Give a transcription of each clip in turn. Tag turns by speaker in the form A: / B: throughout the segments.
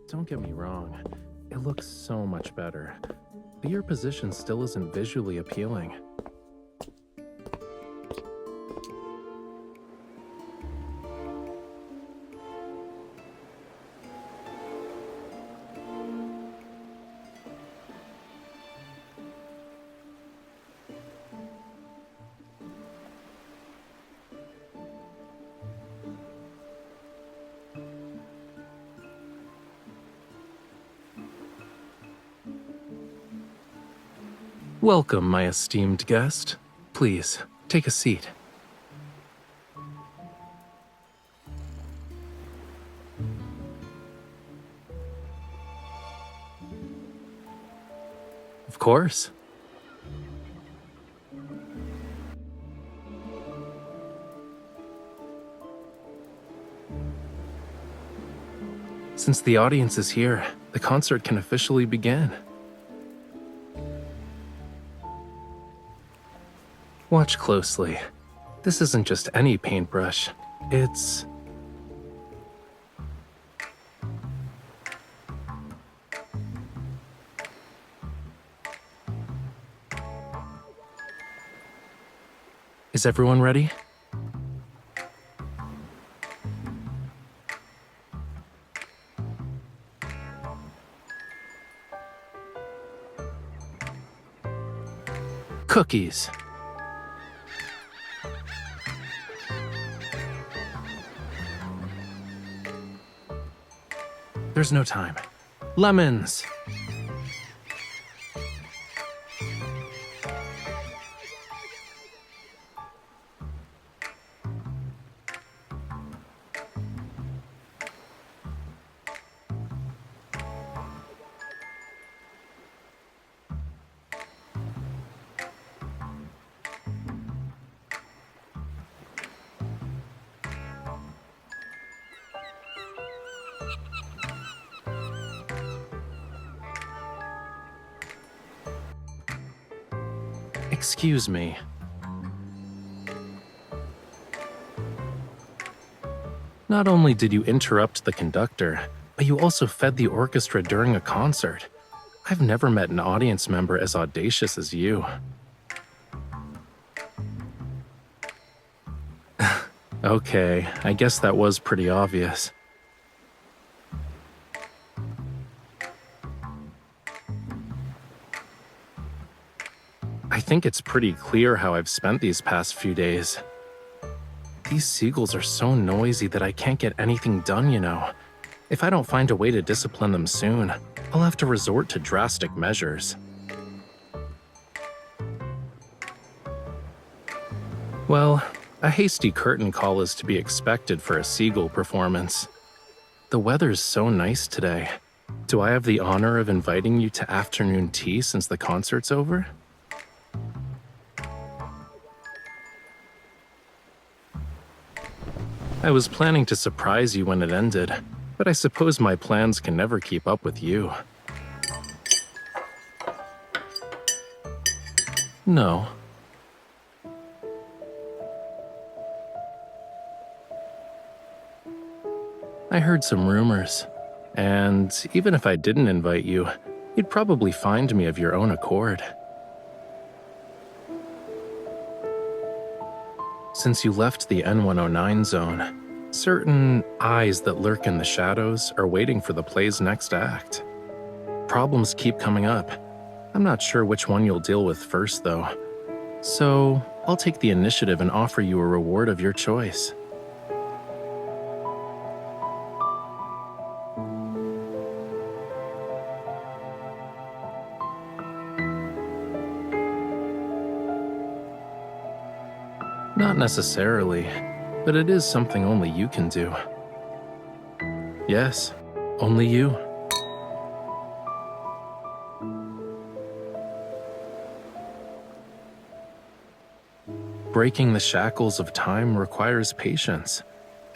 A: Don't get me wrong, it looks so much better, but your position still isn't visually appealing. Welcome, my esteemed guest. Please, take a seat. Of course. Since the audience is here, the concert can officially begin. Watch closely. This isn't just any paintbrush. It's... Is everyone ready? Cookies. There's no time. Lemons. Excuse me. Not only did you interrupt the conductor, but you also fed the orchestra during a concert. I've never met an audience member as audacious as you. Okay, I guess that was pretty obvious. I think it's pretty clear how I've spent these past few days. These seagulls are so noisy that I can't get anything done, you know. If I don't find a way to discipline them soon, I'll have to resort to drastic measures. Well, a hasty curtain call is to be expected for a seagull performance. The weather's so nice today. Do I have the honor of inviting you to afternoon tea since the concert's over? I was planning to surprise you when it ended, but I suppose my plans can never keep up with you. No. I heard some rumors, and even if I didn't invite you, you'd probably find me of your own accord. Since you left the N109 zone, certain eyes that lurk in the shadows are waiting for the play's next act. Problems keep coming up. I'm not sure which one you'll deal with first, though. So, I'll take the initiative and offer you a reward of your choice. Not necessarily, but it is something only you can do. Yes, only you. Breaking the shackles of time requires patience.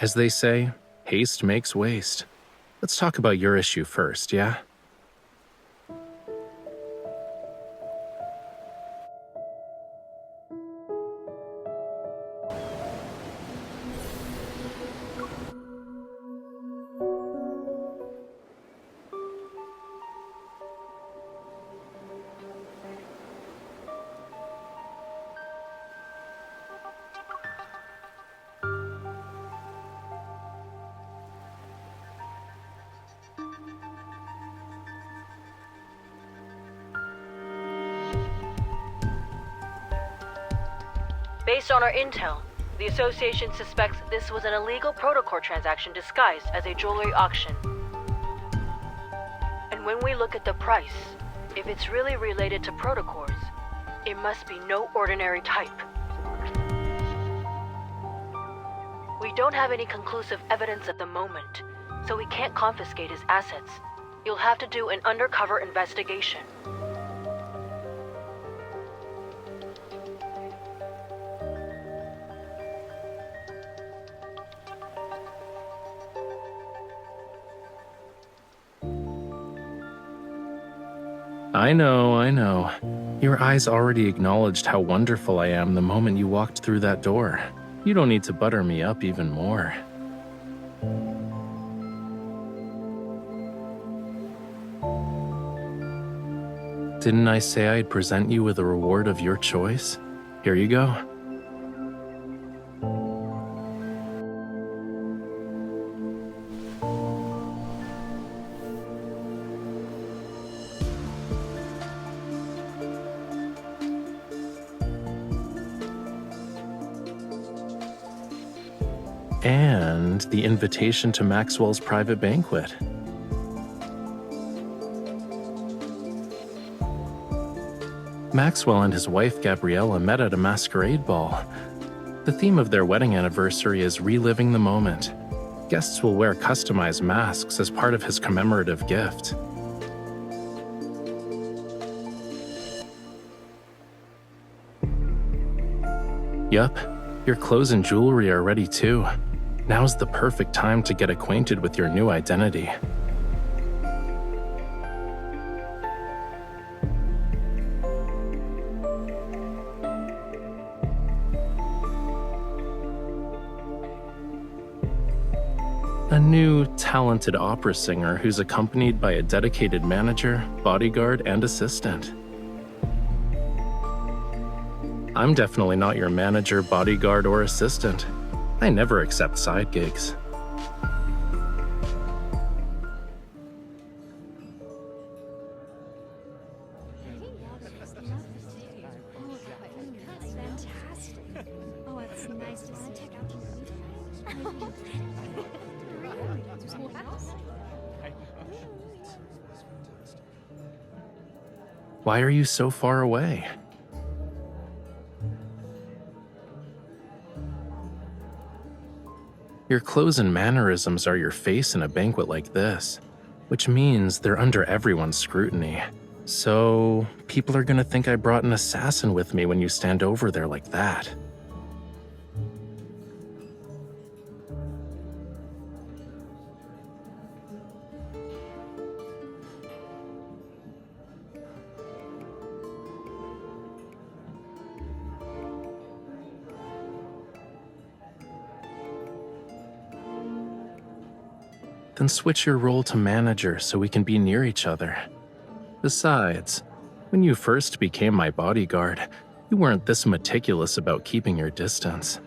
A: As they say, haste makes waste. Let's talk about your issue first, yeah?
B: Based on our intel, the association suspects this was an illegal protocol transaction disguised as a jewelry auction. And when we look at the price, if it's really related to protocols, it must be no ordinary type. We don't have any conclusive evidence at the moment, so we can't confiscate his assets. You'll have to do an undercover investigation.
A: I know. Your eyes already acknowledged how wonderful I am the moment you walked through that door. You don't need to butter me up even more. Didn't I say I'd present you with a reward of your choice? Here you go. And the invitation to Maxwell's private banquet. Maxwell and his wife Gabriella met at a masquerade ball. The theme of their wedding anniversary is reliving the moment. Guests will wear customized masks as part of his commemorative gift. Yup, your clothes and jewelry are ready too. Now's the perfect time to get acquainted with your new identity. A new, talented opera singer who's accompanied by a dedicated manager, bodyguard, and assistant. I'm definitely not your manager, bodyguard, or assistant. I never accept side gigs. Why are you so far away? Your clothes and mannerisms are your face in a banquet like this, which means they're under everyone's scrutiny. So, people are gonna think I brought an assassin with me when you stand over there like that. Then switch your role to manager so we can be near each other. Besides, when you first became my bodyguard, you weren't this meticulous about keeping your distance.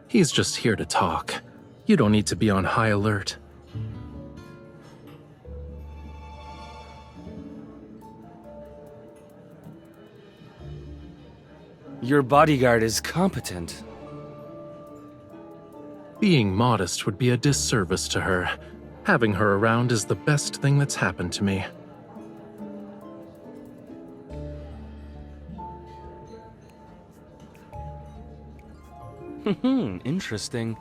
A: He's just here to talk. You don't need to be on high alert.
C: Your bodyguard is competent.
A: Being modest would be a disservice to her. Having her around is the best thing that's happened to me.
C: Interesting.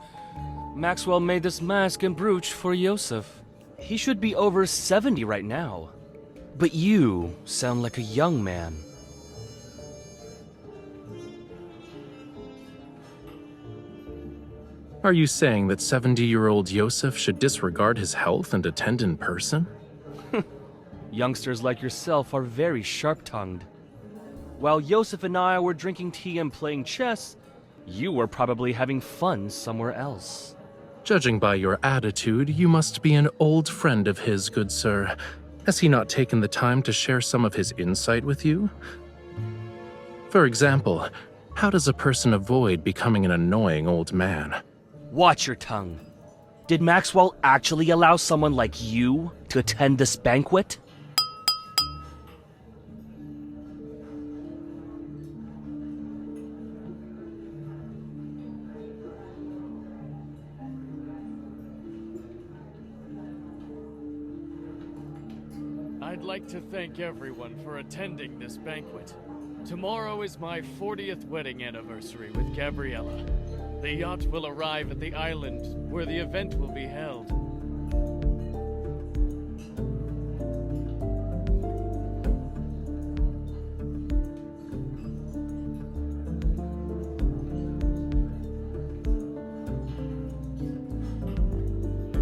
C: Maxwell made this mask and brooch for Yosef. He should be over 70 right now. But you sound like a young man.
A: Are you saying that 70-year-old Yosef should disregard his health and attend in person?
C: Youngsters like yourself are very sharp-tongued. While Yosef and I were drinking tea and playing chess, you were probably having fun somewhere else.
A: Judging by your attitude, you must be an old friend of his, good sir. Has he not taken the time to share some of his insight with you? For example, how does a person avoid becoming an annoying old man?
C: Watch your tongue. Did Maxwell actually allow someone like you to attend this banquet?
D: I'd like to thank everyone for attending this banquet. Tomorrow is my 40th wedding anniversary with Gabriella. The yacht will arrive at the island where the event will be held.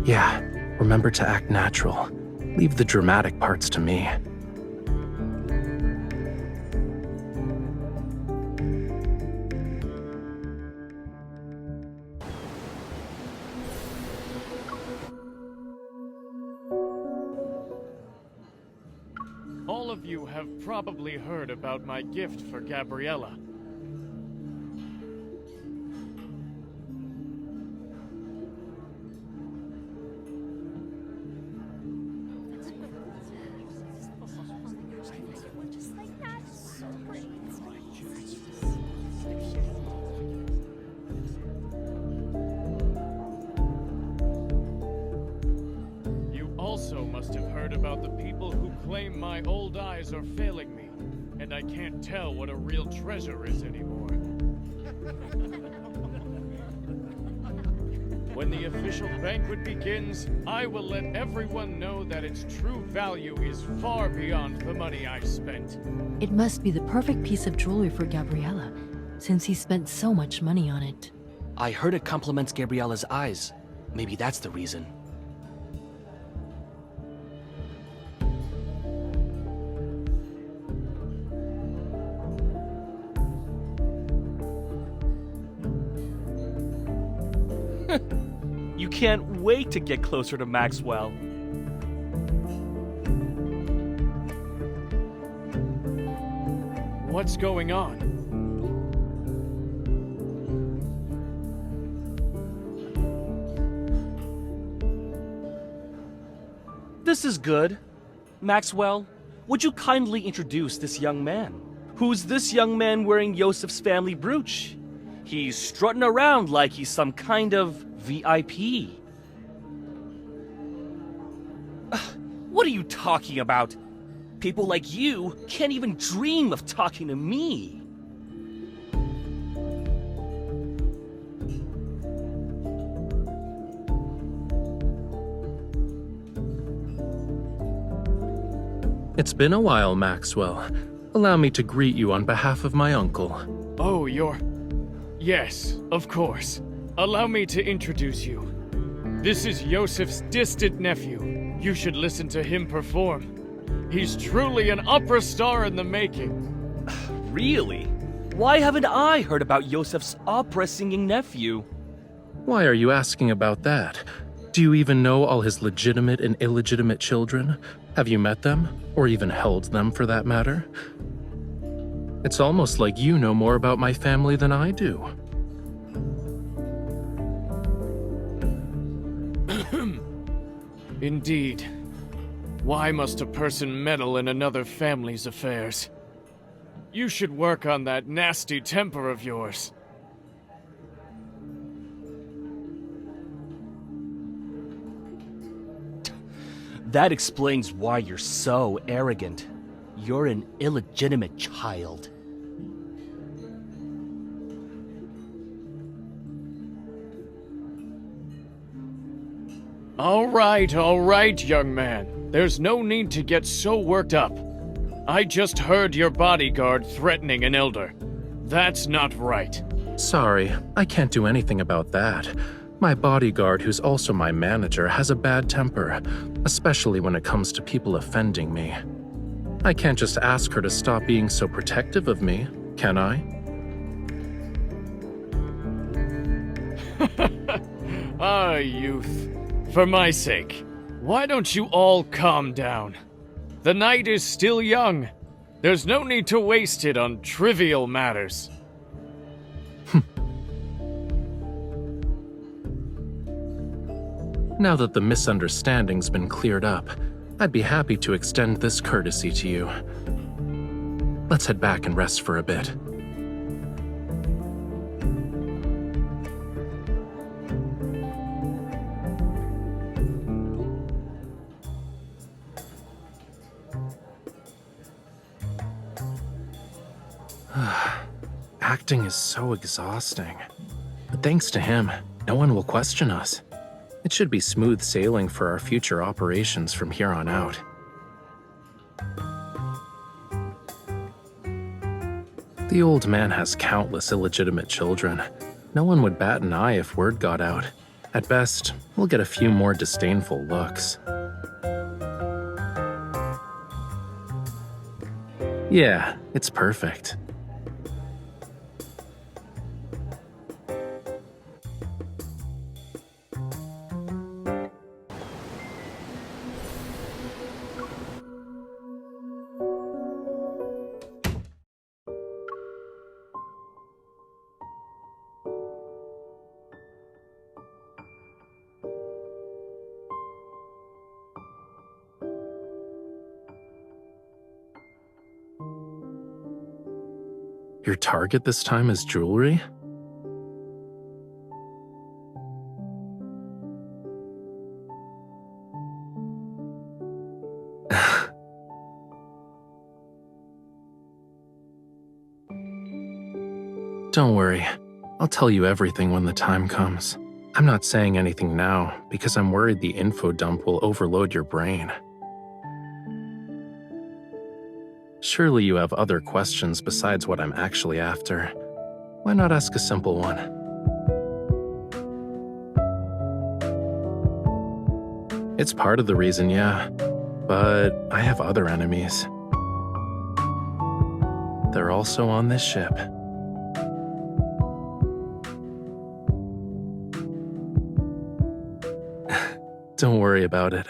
A: Yeah, remember to act natural. Leave the dramatic parts to me.
D: All of you have probably heard about my gift for Gabriella. Also must have heard about the people who claim my old eyes are failing me, and I can't tell what a real treasure is anymore. When the official banquet begins, I will let everyone know that its true value is far beyond the money I spent.
E: It must be the perfect piece of jewelry for Gabriella, since he spent so much money on it.
C: I heard it compliments Gabriella's eyes. Maybe that's the reason. You can't wait to get closer to Maxwell.
D: What's going on?
C: This is good. Maxwell, would you kindly introduce this young man? Who's this young man wearing Yosef's family brooch? He's strutting around like he's some kind of VIP. What are you talking about? People like you can't even dream of talking to me.
A: It's been a while, Maxwell. Allow me to greet you on behalf of my uncle.
D: Oh, Yes, of course. Allow me to introduce you. This is Yosef's distant nephew. You should listen to him perform. He's truly an opera star in the making.
C: Really? Why haven't I heard about Yosef's opera-singing nephew?
A: Why are you asking about that? Do you even know all his legitimate and illegitimate children? Have you met them? Or even held them, for that matter? It's almost like you know more about my family than I do.
D: Indeed. Why must a person meddle in another family's affairs? You should work on that nasty temper of yours.
C: That explains why you're so arrogant. You're an illegitimate child.
D: All right, young man. There's no need to get so worked up. I just heard your bodyguard threatening an elder. That's not right.
A: Sorry, I can't do anything about that. My bodyguard, who's also my manager, has a bad temper, especially when it comes to people offending me. I can't just ask her to stop being so protective of me, can I?
D: Ah, youth. For my sake, why don't you all calm down? The night is still young. There's no need to waste it on trivial matters.
A: Now that the misunderstanding's been cleared up, I'd be happy to extend this courtesy to you. Let's head back and rest for a bit. Acting is so exhausting. But thanks to him, no one will question us. It should be smooth sailing for our future operations from here on out. The old man has countless illegitimate children. No one would bat an eye if word got out. At best, we'll get a few more disdainful looks. Yeah, it's perfect. Your target this time is jewelry? Don't worry, I'll tell you everything when the time comes. I'm not saying anything now because I'm worried the info dump will overload your brain. Surely you have other questions besides what I'm actually after. Why not ask a simple one? It's part of the reason, yeah, but I have other enemies. They're also on this ship. Don't worry about it.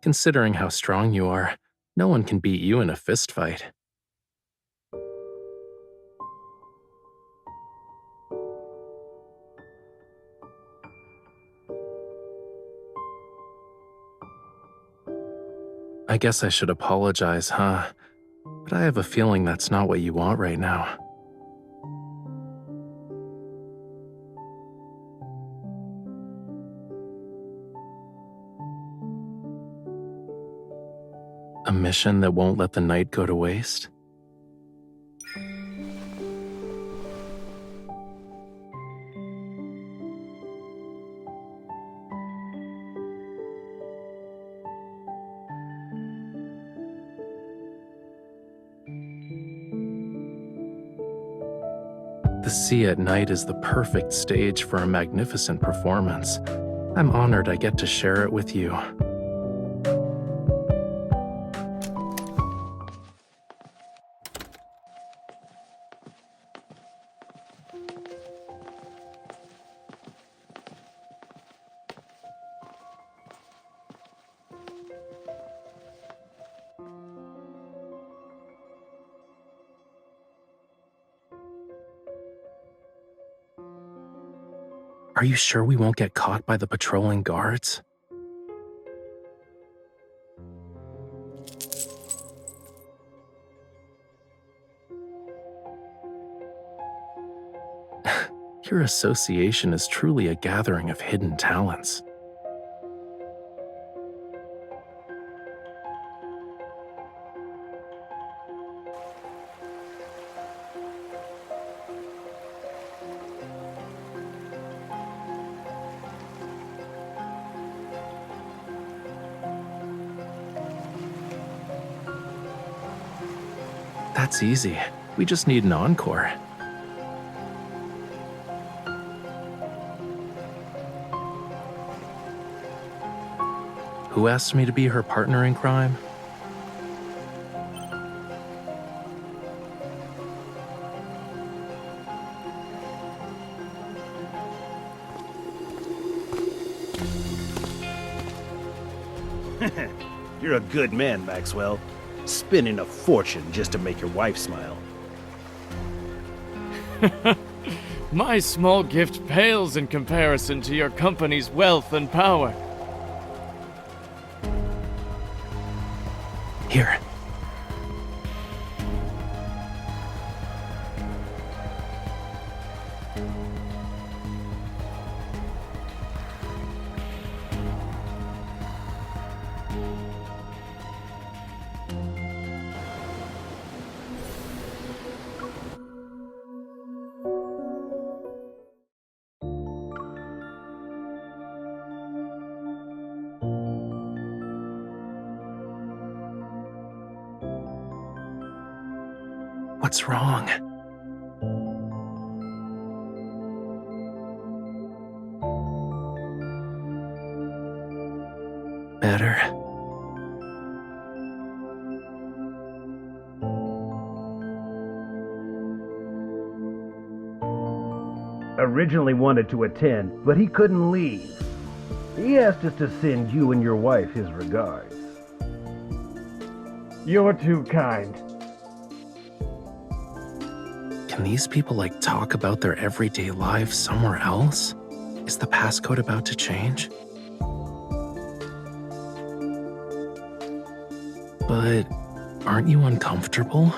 A: Considering how strong you are, no one can beat you in a fist fight. I guess I should apologize, huh? But I have a feeling that's not what you want right now. A mission that won't let the night go to waste? The sea at night is the perfect stage for a magnificent performance. I'm honored I get to share it with you. Are you sure we won't get caught by the patrolling guards? Your association is truly a gathering of hidden talents. That's easy. We just need an encore. Who asked me to be her partner in crime?
F: You're a good man, Maxwell. Spending a fortune just to make your wife smile.
D: My small gift pales in comparison to your company's wealth and power.
A: What's wrong? Better.
F: Originally wanted to attend, but he couldn't leave. He asked us to send you and your wife his regards.
D: You're too kind.
A: Can these people talk about their everyday lives somewhere else? Is the passcode about to change? But aren't you uncomfortable?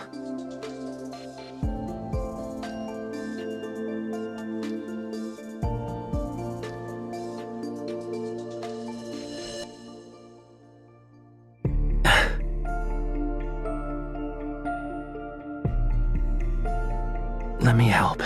A: Let me help.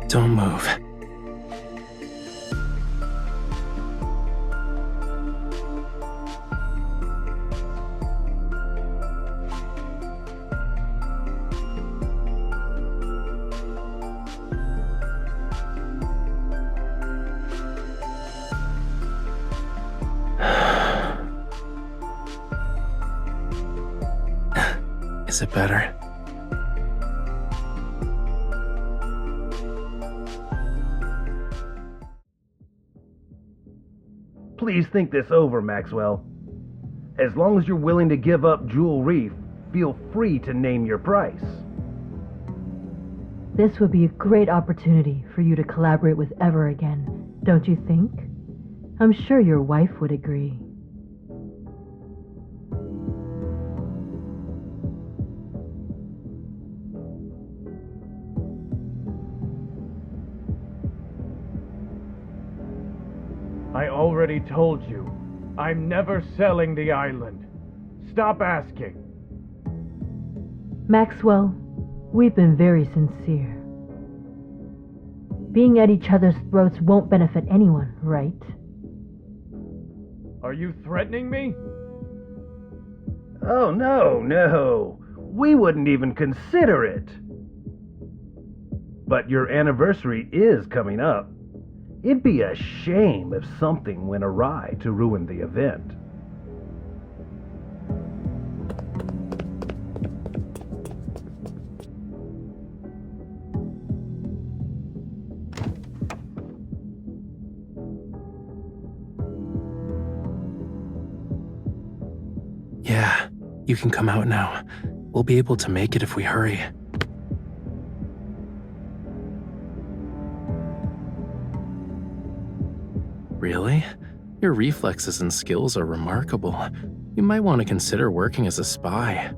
A: Don't move. Is it better?
F: Please think this over, Maxwell. As long as you're willing to give up Jewel Reef, feel free to name your price.
E: This would be a great opportunity for you to collaborate with Ever again, don't you think? I'm sure your wife would agree.
D: I already told you, I'm never selling the island. Stop asking.
E: Maxwell, we've been very sincere. Being at each other's throats won't benefit anyone, right?
D: Are you threatening me?
F: Oh, no. We wouldn't even consider it. But your anniversary is coming up. It'd be a shame if something went awry to ruin the event.
A: Yeah, you can come out now. We'll be able to make it if we hurry. Really? Your reflexes and skills are remarkable. You might want to consider working as a spy.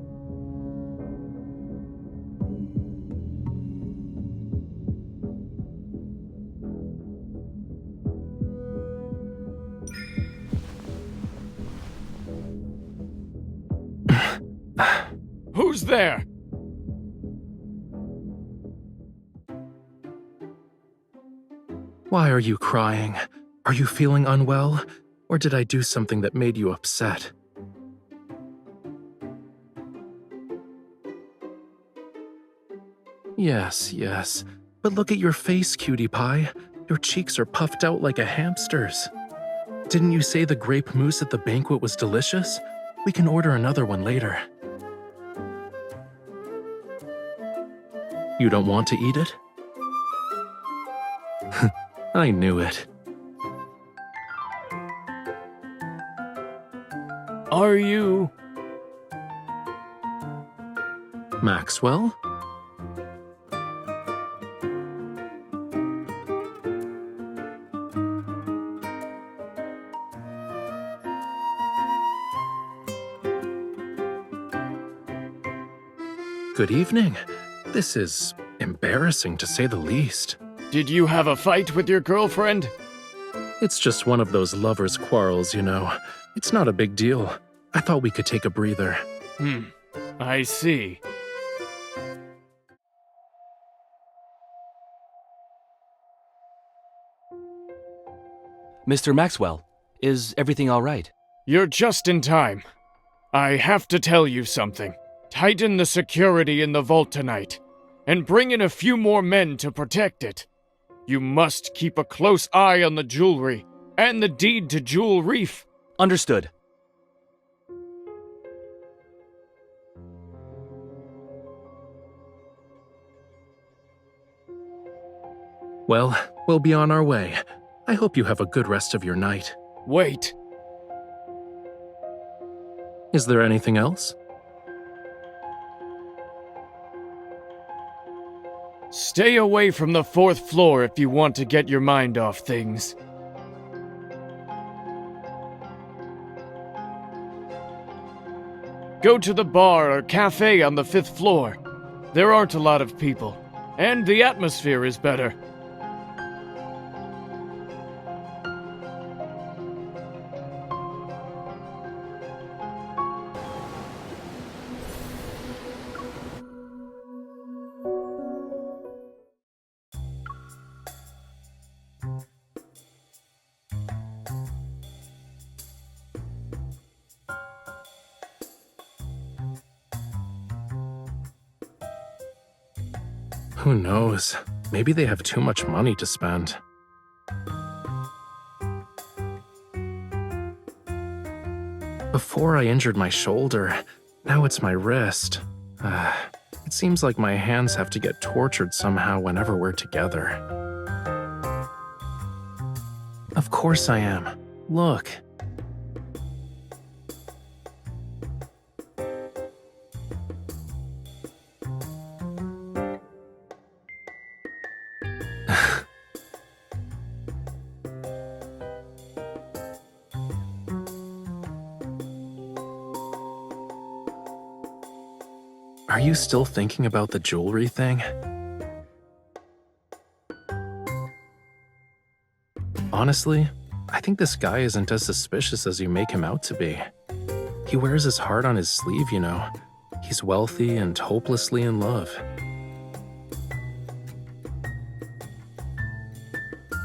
D: Who's there?
A: Why are you crying? Are you feeling unwell? Or did I do something that made you upset? Yes. But look at your face, cutie pie. Your cheeks are puffed out like a hamster's. Didn't you say the grape mousse at the banquet was delicious? We can order another one later. You don't want to eat it? I knew it.
D: Are you...
A: Maxwell? Good evening. This is embarrassing to say the least.
D: Did you have a fight with your girlfriend?
A: It's just one of those lovers' quarrels, you know. It's not a big deal. I thought we could take a breather.
D: I see.
C: Mr. Maxwell, is everything all right?
D: You're just in time. I have to tell you something. Tighten the security in the vault tonight, and bring in a few more men to protect it. You must keep a close eye on the jewelry and the deed to Jewel Reef.
C: Understood.
A: Well, we'll be on our way. I hope you have a good rest of your night.
D: Wait.
A: Is there anything else?
D: Stay away from the 4th floor if you want to get your mind off things. Go to the bar or cafe on the 5th floor. There aren't a lot of people, and the atmosphere is better.
A: Who knows? Maybe they have too much money to spend. Before I injured my shoulder, now it's my wrist. It seems like my hands have to get tortured somehow whenever we're together. Of course I am. Look. Are you still thinking about the jewelry thing? Honestly, I think this guy isn't as suspicious as you make him out to be. He wears his heart on his sleeve, you know. He's wealthy and hopelessly in love.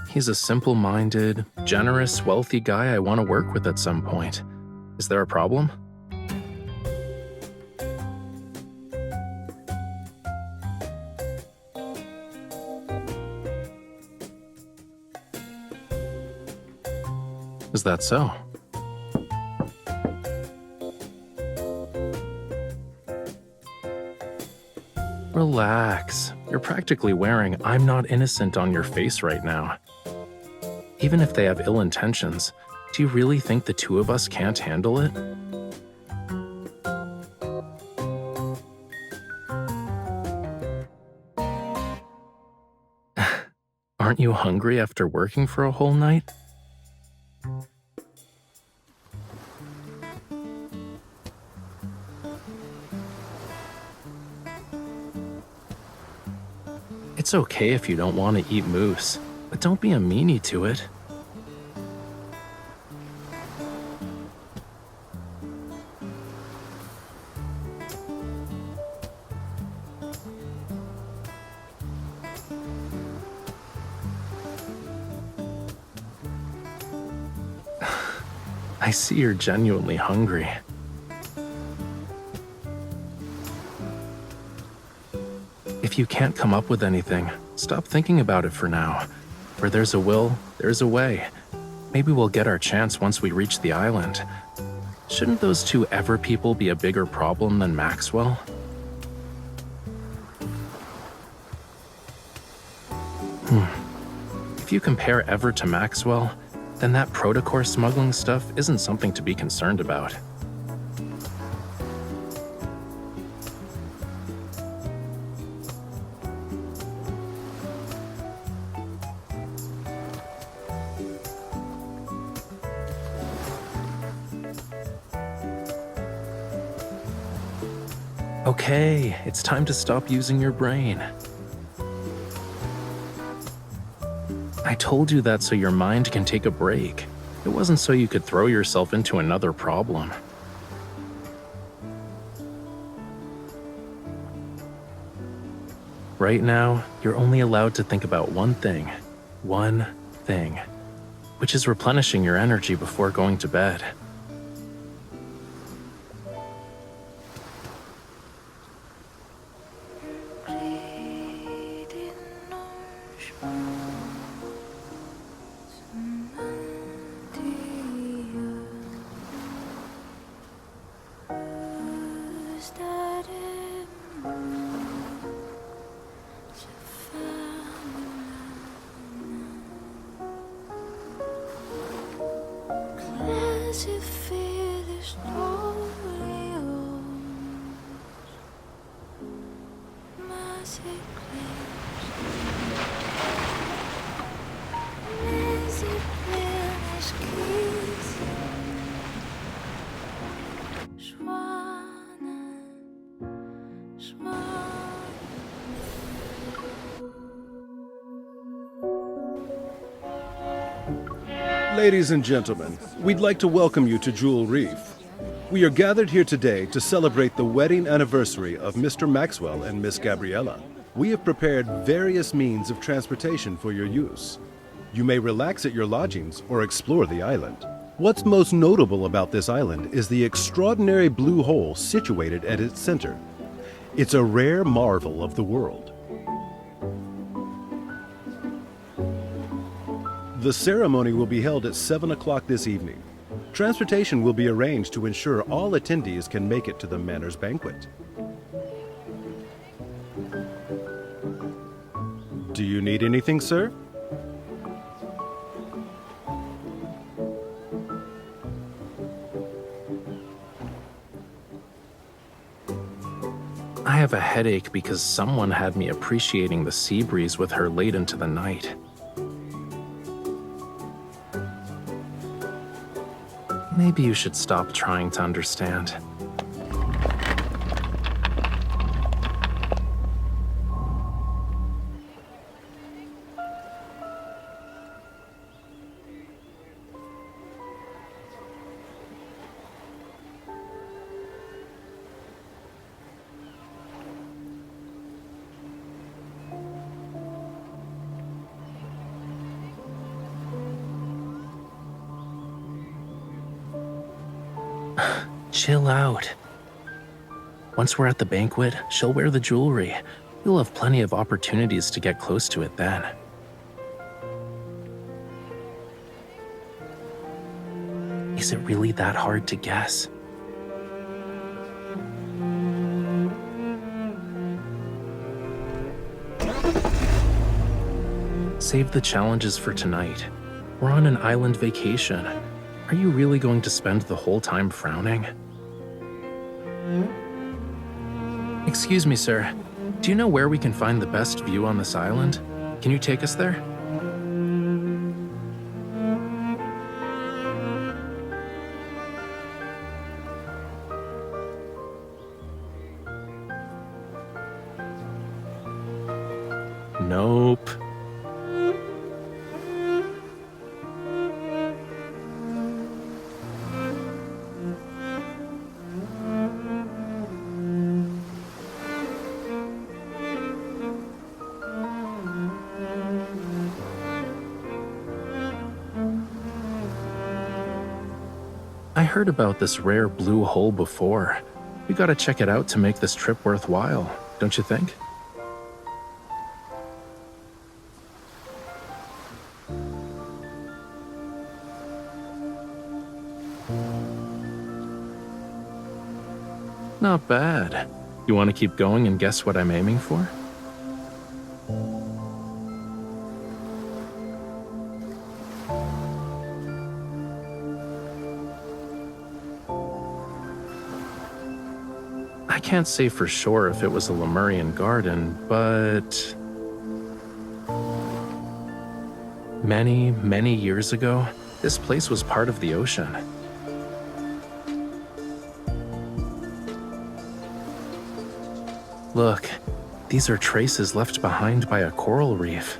A: He's a simple-minded, generous, wealthy guy I want to work with at some point. Is there a problem? Is that so? Relax. You're practically wearing "I'm not innocent" on your face right now. Even if they have ill intentions, do you really think the two of us can't handle it? Aren't you hungry after working for a whole night? It's okay if you don't want to eat moose, but don't be a meanie to it. I see you're genuinely hungry. If you can't come up with anything, stop thinking about it for now. Where there's a will, there's a way. Maybe we'll get our chance once we reach the island. Shouldn't those two Ever people be a bigger problem than Maxwell? If you compare Ever to Maxwell, then that protocore smuggling stuff isn't something to be concerned about. Okay, it's time to stop using your brain. I told you that so your mind can take a break. It wasn't so you could throw yourself into another problem. Right now, you're only allowed to think about one thing, which is replenishing your energy before going to bed.
G: Ladies and gentlemen, we'd like to welcome you to Jewel Reef. We are gathered here today to celebrate the wedding anniversary of Mr. Maxwell and Miss Gabriella. We have prepared various means of transportation for your use. You may relax at your lodgings or explore the island. What's most notable about this island is the extraordinary blue hole situated at its center. It's a rare marvel of the world. The ceremony will be held at 7 o'clock this evening. Transportation will be arranged to ensure all attendees can make it to the Manor's banquet. Do you need anything, sir?
A: I have a headache because someone had me appreciating the sea breeze with her late into the night. Maybe you should stop trying to understand. Chill out. Once we're at the banquet, she'll wear the jewelry. You'll have plenty of opportunities to get close to it then. Is it really that hard to guess? Save the challenges for tonight. We're on an island vacation. Are you really going to spend the whole time frowning? Excuse me, sir. Do you know where we can find the best view on this island? Can you take us there? Nope. I heard about this rare blue hole before. We gotta check it out to make this trip worthwhile, don't you think? Not bad. You want to keep going and guess what I'm aiming for? I can't say for sure if it was a Lemurian garden, but many, many years ago, this place was part of the ocean. Look, these are traces left behind by a coral reef.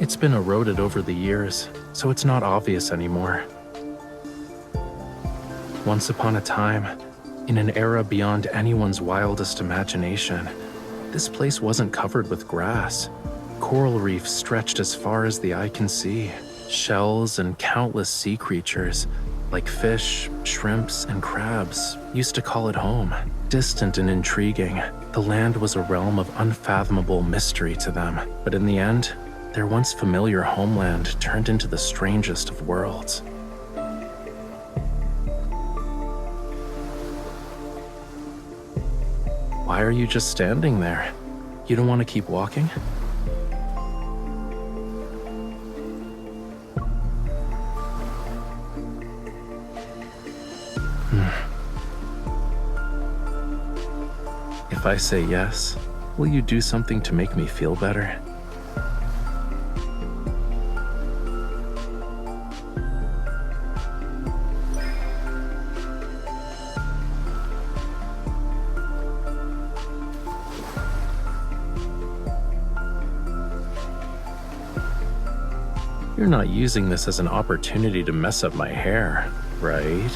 A: It's been eroded over the years, so it's not obvious anymore. Once upon a time, in an era beyond anyone's wildest imagination, this place wasn't covered with grass. Coral reefs stretched as far as the eye can see. Shells and countless sea creatures, like fish, shrimps, and crabs, used to call it home. Distant and intriguing, the land was a realm of unfathomable mystery to them. But in the end, their once familiar homeland turned into the strangest of worlds. Why are you just standing there? You don't want to keep walking? If I say yes, will you do something to make me feel better? You're not using this as an opportunity to mess up my hair, right?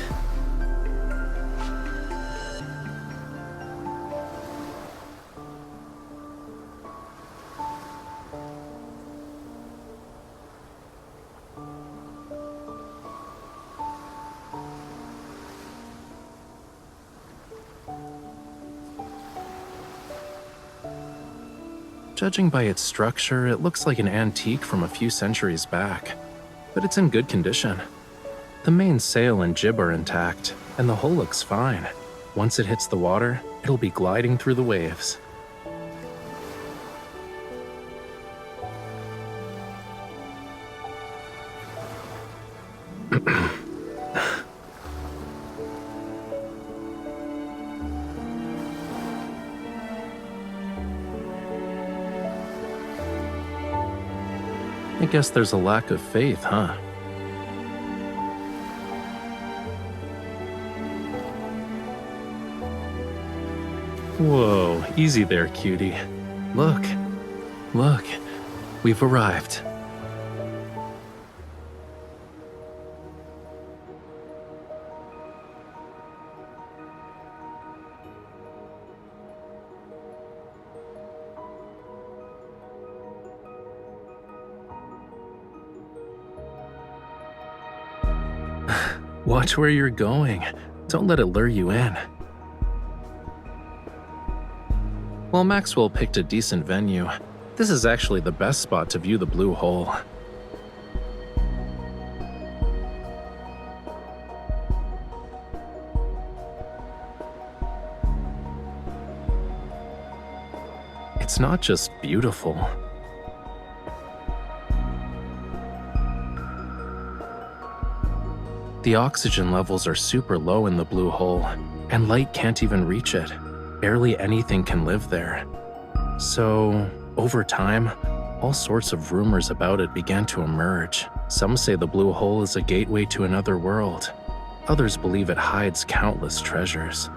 A: Judging by its structure, it looks like an antique from a few centuries back, but it's in good condition. The main sail and jib are intact, and the hull looks fine. Once it hits the water, it'll be gliding through the waves. I guess there's a lack of faith, huh? Whoa, easy there, cutie. Look, we've arrived. Watch where you're going. Don't let it lure you in. While Maxwell picked a decent venue, this is actually the best spot to view the blue hole. It's not just beautiful. The oxygen levels are super low in the blue hole, and light can't even reach it. Barely anything can live there. So, over time, all sorts of rumors about it began to emerge. Some say the blue hole is a gateway to another world. Others believe it hides countless treasures.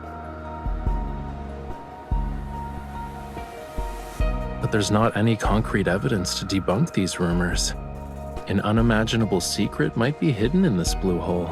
A: But there's not any concrete evidence to debunk these rumors. An unimaginable secret might be hidden in this blue hole.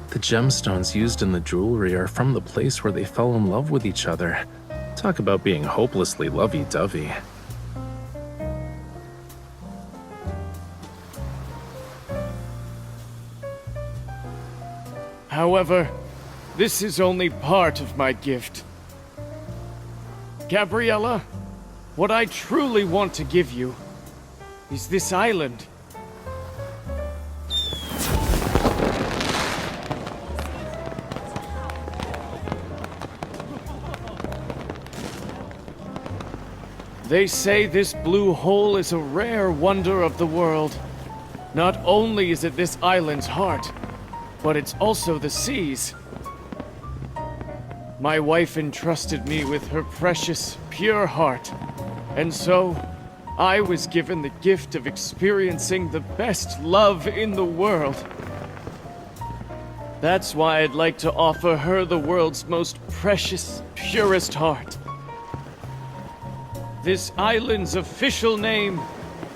A: The gemstones used in the jewelry are from the place where they fell in love with each other. Talk about being hopelessly lovey-dovey.
D: However, this is only part of my gift. Gabriella, What I truly want to give you is this island. They say this blue hole is a rare wonder of the world. Not only is it this island's heart, but it's also the sea's. My wife entrusted me with her precious, pure heart, and so I was given the gift of experiencing the best love in the world. That's why I'd like to offer her the world's most precious, purest heart. This island's official name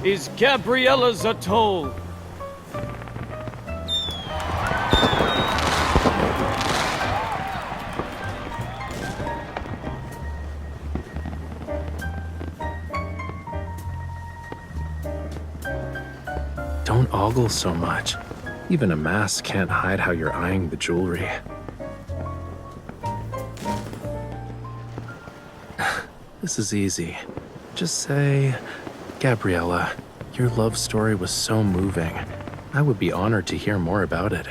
D: is Gabriella's Atoll.
A: Don't ogle so much. Even a mask can't hide how you're eyeing the jewelry. This is easy. Just say, Gabriella, your love story was so moving. I would be honored to hear more about it.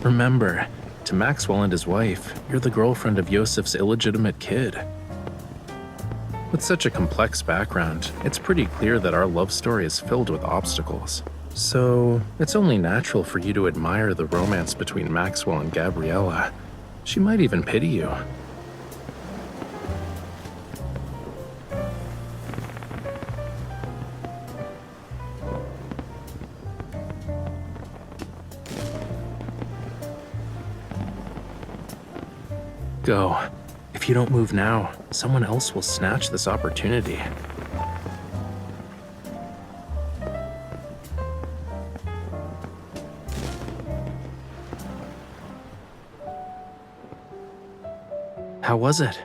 A: Remember, to Maxwell and his wife, you're the girlfriend of Yosef's illegitimate kid. With such a complex background, it's pretty clear that our love story is filled with obstacles. So, it's only natural for you to admire the romance between Maxwell and Gabriella. She might even pity you. Go. If you don't move now, someone else will snatch this opportunity. How was it?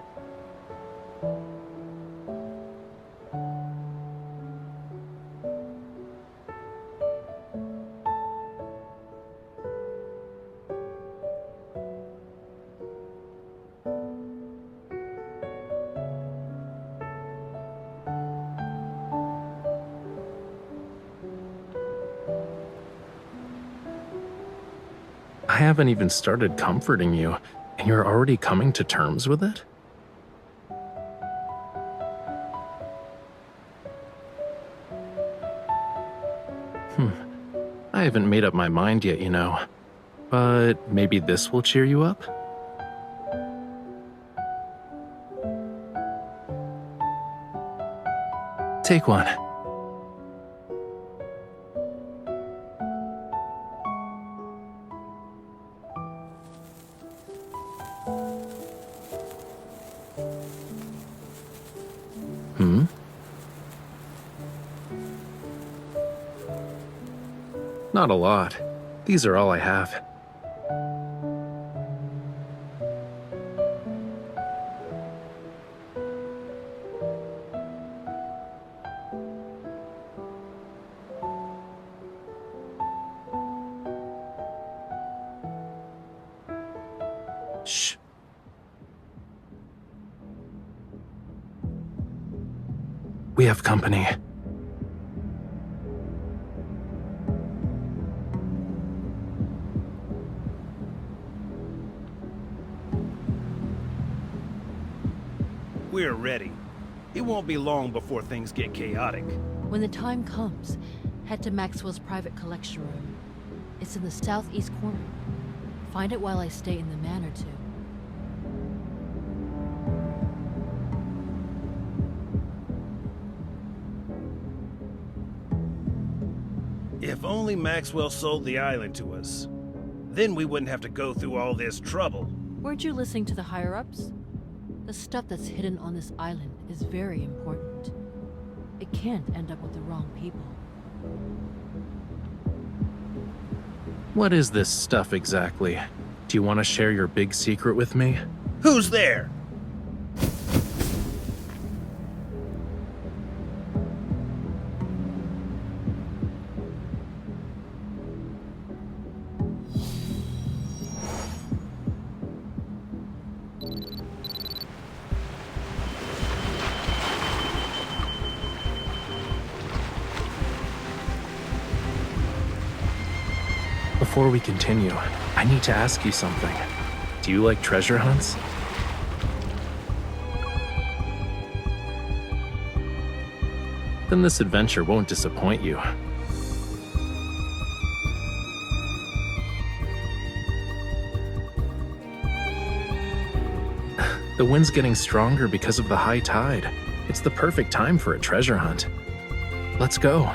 A: I haven't even started comforting you, and you're already coming to terms with it? I haven't made up my mind yet, you know. But maybe this will cheer you up? Take one. Not a lot. These are all I have. Shh. We have company.
F: We're ready. It won't be long before things get chaotic.
H: When the time comes, head to Maxwell's private collection room. It's in the southeast corner. Find it while I stay in the manor too.
F: If only Maxwell sold the island to us. Then we wouldn't have to go through all this trouble.
H: Weren't you listening to the higher-ups? The stuff that's hidden on this island is very important. It can't end up with the wrong people.
A: What is this stuff exactly? Do you want to share your big secret with me?
F: Who's there?
A: Before we continue, I need to ask you something. Do you like treasure hunts? Then this adventure won't disappoint you. The wind's getting stronger because of the high tide. It's the perfect time for a treasure hunt. Let's go.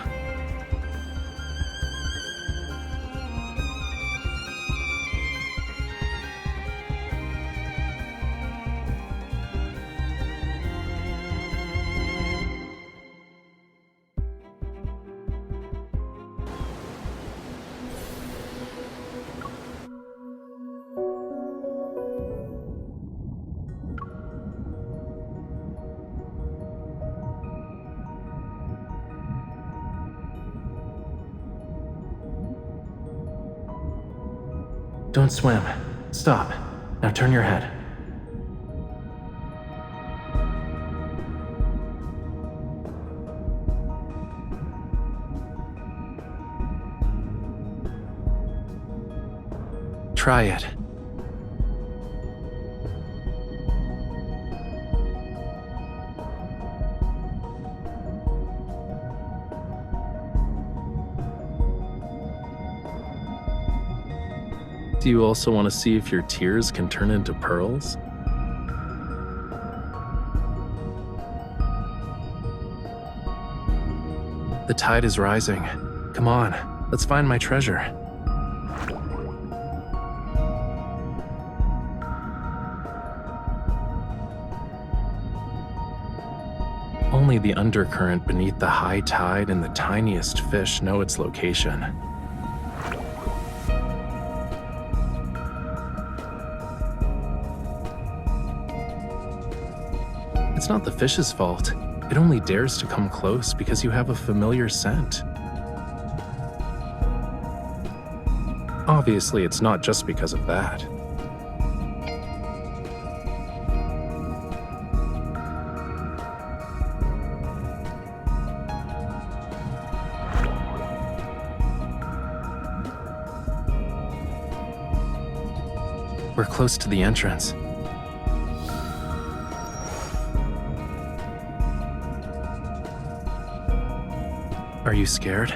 A: Don't swim. Stop. Now turn your head. Try it. Do you also want to see if your tears can turn into pearls? The tide is rising. Come on, let's find my treasure. Only the undercurrent beneath the high tide and the tiniest fish know its location. It's not the fish's fault. It only dares to come close because you have a familiar scent. Obviously, it's not just because of that. We're close to the entrance. Are you scared?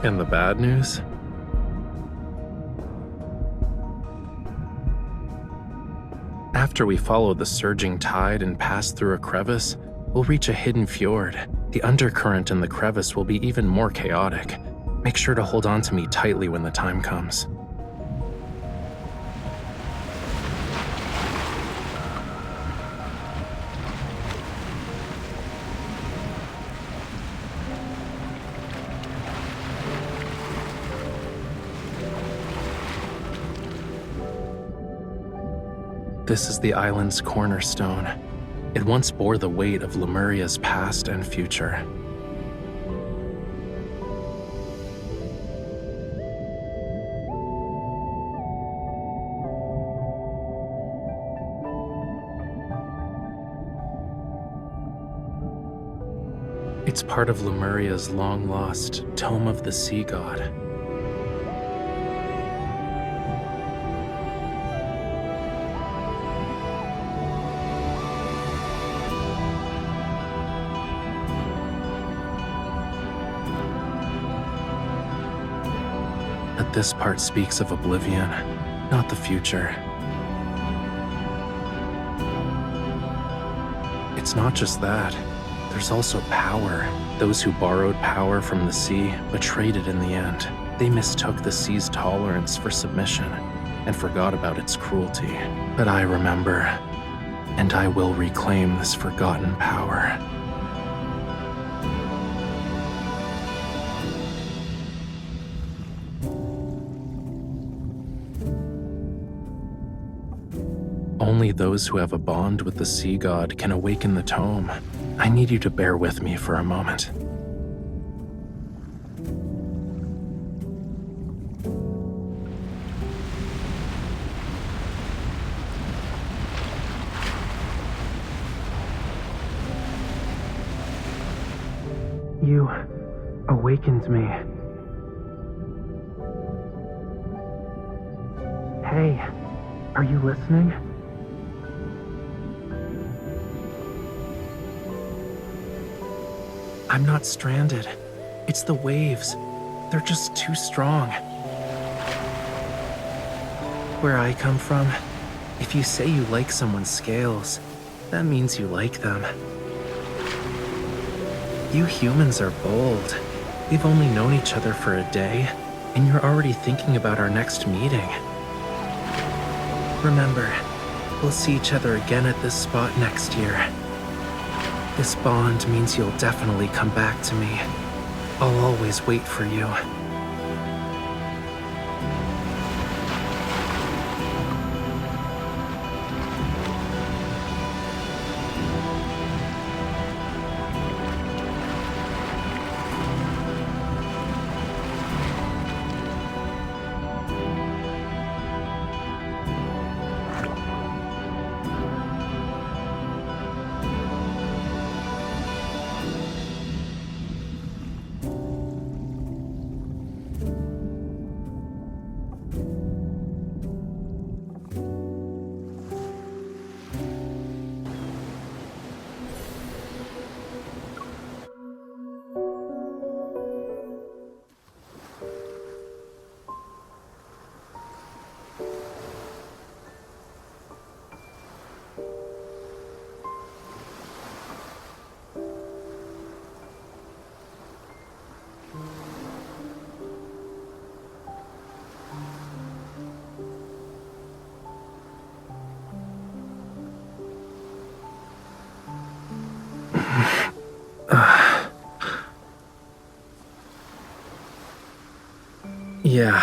A: And the bad news? After we follow the surging tide and pass through a crevice, we'll reach a hidden fjord. The undercurrent in the crevice will be even more chaotic. Make sure to hold on to me tightly when the time comes. This is the island's cornerstone. It once bore the weight of Lemuria's past and future. It's part of Lemuria's long-lost Tome of the Sea God. But this part speaks of oblivion, not the future. It's not just that. There's also power. Those who borrowed power from the sea betrayed it in the end. They mistook the sea's tolerance for submission and forgot about its cruelty. But I remember, and I will reclaim this forgotten power. Only those who have a bond with the sea god can awaken the tome. I need you to bear with me for a moment. You awakened me. Hey, are you listening? I'm not stranded. It's the waves. They're just too strong. Where I come from, if you say you like someone's scales, that means you like them. You humans are bold. We've only known each other for a day, and you're already thinking about our next meeting. Remember, we'll see each other again at this spot next year. This bond means you'll definitely come back to me. I'll always wait for you. Yeah.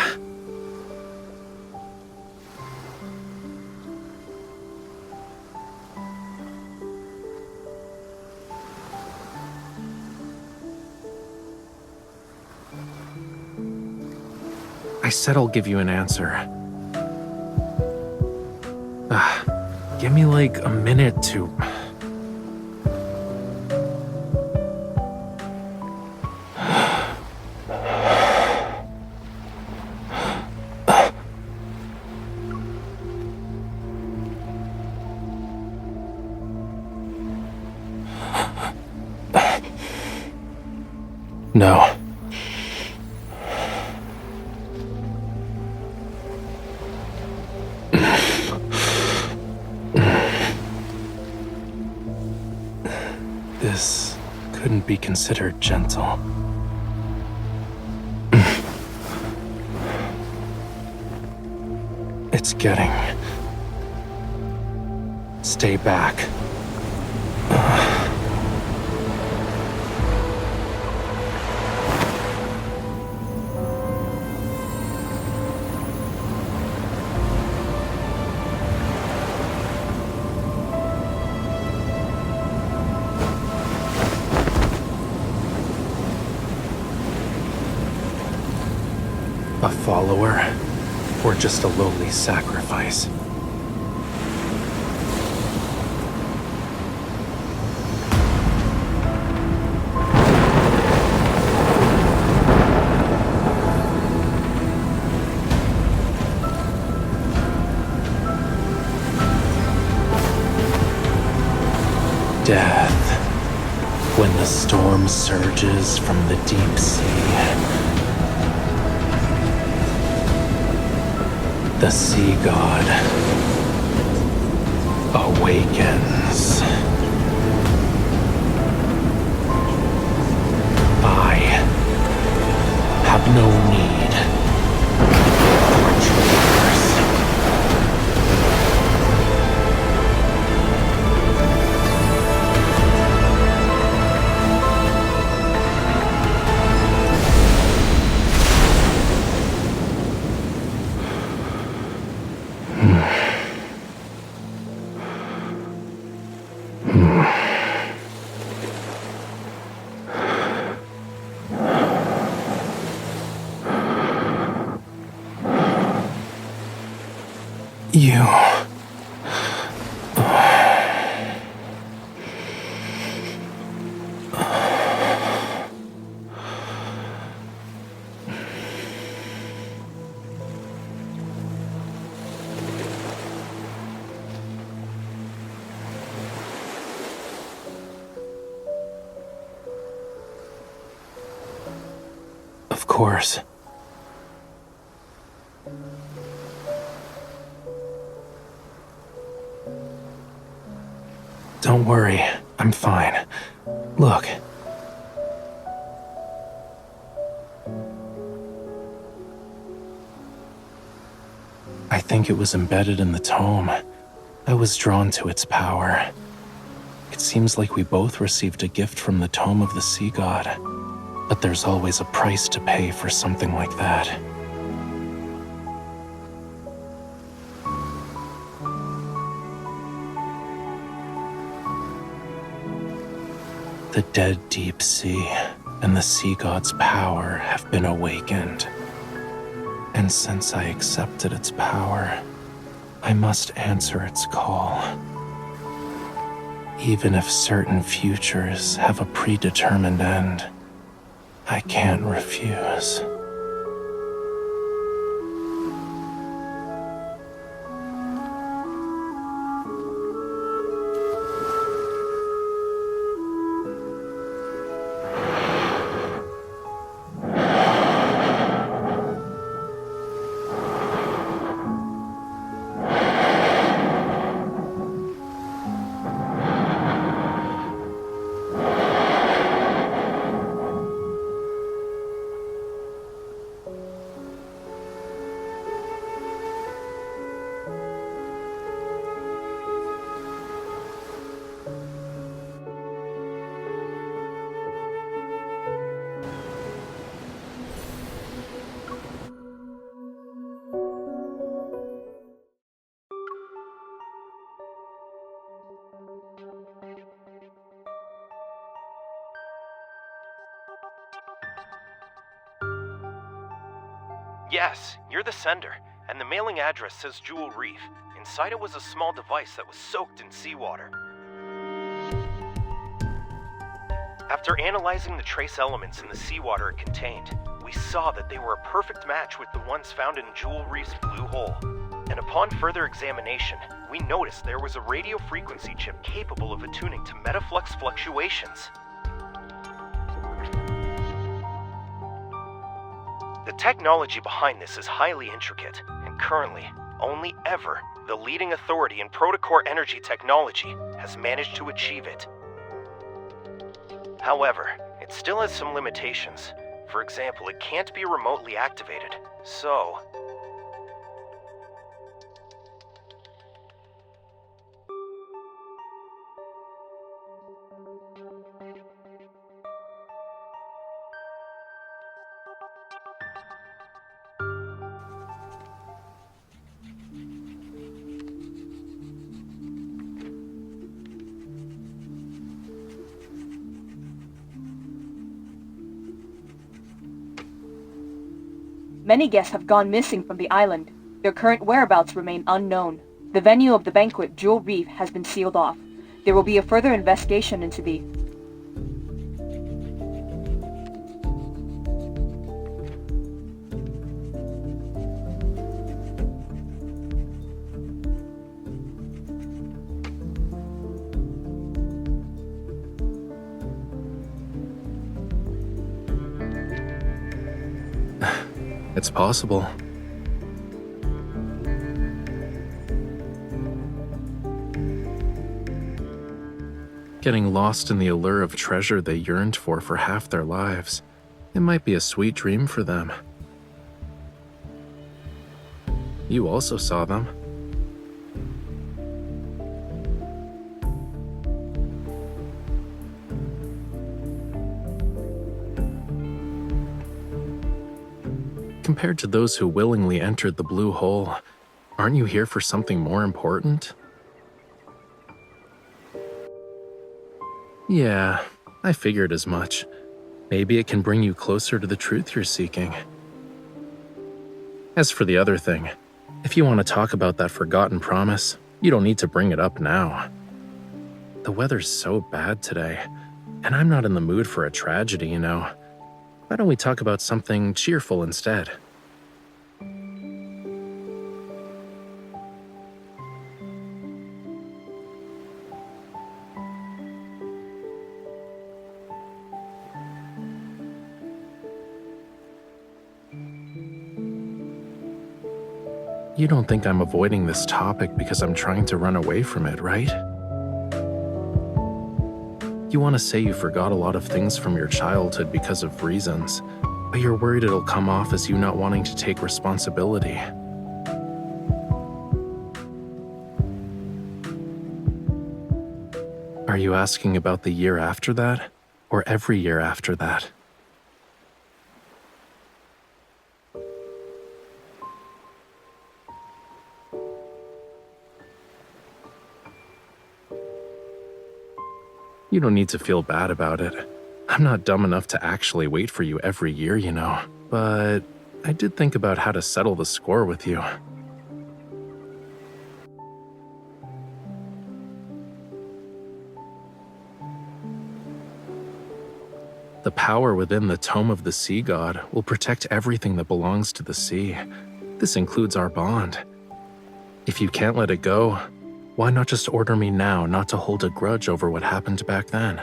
A: I said I'll give you an answer. Give me like a minute to... No. This couldn't be considered gentle. It's getting... Stay back. A follower, or just a lowly sacrifice? Death, when the storm surges from the deep sea. The sea god awakens. I have no need for traitors. You... course. Don't worry, I'm fine. Look. I think it was embedded in the tome. I was drawn to its power. It seems like we both received a gift from the tome of the sea god. But there's always a price to pay for something like that. The dead deep sea and the sea god's power have been awakened. And since I accepted its power, I must answer its call. Even if certain futures have a predetermined end, I can't refuse.
I: Yes, you're the sender, and the mailing address says Jewel Reef. Inside it was a small device that was soaked in seawater. After analyzing the trace elements in the seawater it contained, we saw that they were a perfect match with the ones found in Jewel Reef's blue hole. And upon further examination, we noticed there was a radio frequency chip capable of attuning to metaflux fluctuations. The technology behind this is highly intricate, and currently, only ever, the leading authority in protocore energy technology has managed to achieve it. However, it still has some limitations. For example, it can't be remotely activated, so...
J: Many guests have gone missing from the island. Their current whereabouts remain unknown. The venue of the banquet, Jewel Reef, has been sealed off. There will be a further investigation into the...
A: It's possible. Getting lost in the allure of treasure they yearned for half their lives. It might be a sweet dream for them. You also saw them. Compared to those who willingly entered the blue hole, aren't you here for something more important? Yeah, I figured as much. Maybe it can bring you closer to the truth you're seeking. As for the other thing, if you want to talk about that forgotten promise, you don't need to bring it up now. The weather's so bad today, and I'm not in the mood for a tragedy, you know. Why don't we talk about something cheerful instead? You don't think I'm avoiding this topic because I'm trying to run away from it, right? You want to say you forgot a lot of things from your childhood because of reasons, but you're worried it'll come off as you not wanting to take responsibility. Are you asking about the year after that, or every year after that? You don't need to feel bad about it. I'm not dumb enough to actually wait for you every year, you know. But I did think about how to settle the score with you. The power within the Tome of the Sea God will protect everything that belongs to the sea. This includes our bond. If you can't let it go, why not just order me now not to hold a grudge over what happened back then?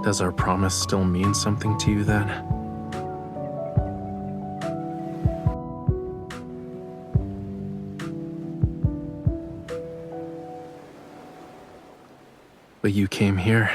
A: Does our promise still mean something to you then? But you came here.